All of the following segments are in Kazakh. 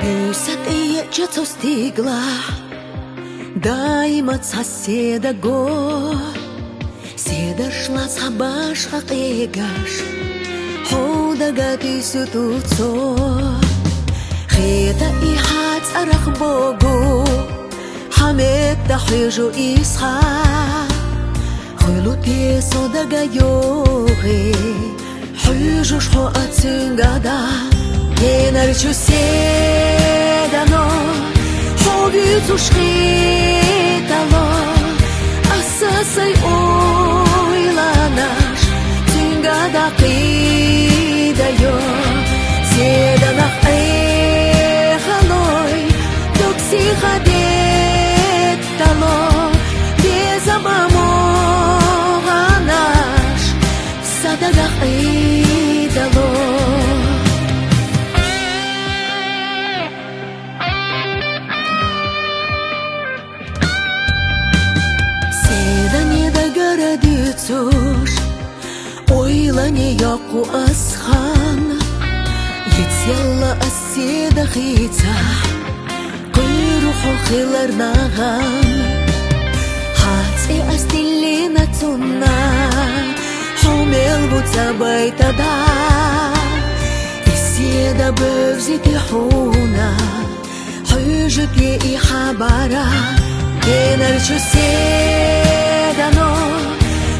Висотиється стигла, дайма соседа го, седа шла сабаш хакегаш, хода гатису туцо, хета и хац арах богу, хамет тахижу исха, хилут есода гайоги, хижу шхо ацунгада. Енарчу седано, хогицу шхитало, асасай ойланаш, тюнгада қидайо, седанах эхалой, доксихадеттало, безамамоганаш, садагах идало. Ойлане яку асхан, Етсялла асседа хица, Куйруху хилар наган, Хаци астиллина цунна, Хумел буца байтада, Исседа бөвзити хуна, Хужут е и хабара, Енарчу седано,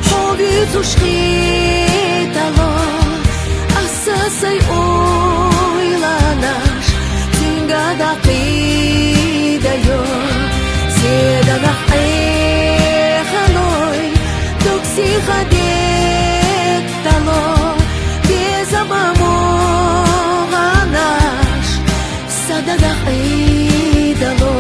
Хогицу шхитало, асасай ойланаш, тюнгада қидайо, седанах эхалой, доксихадеттало, безамамоганаш, садагах идало.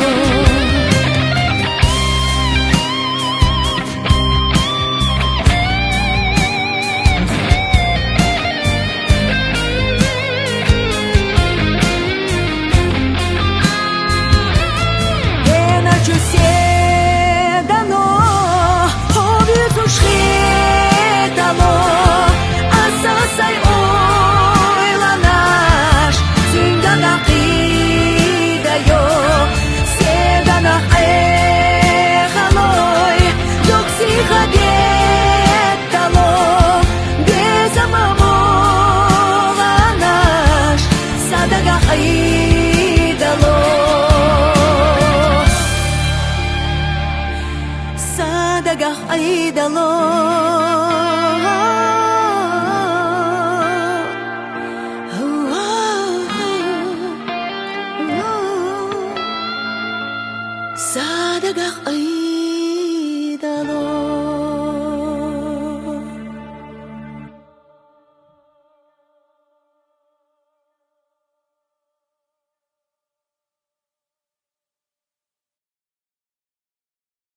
Садагах айдало, Садагах айдало.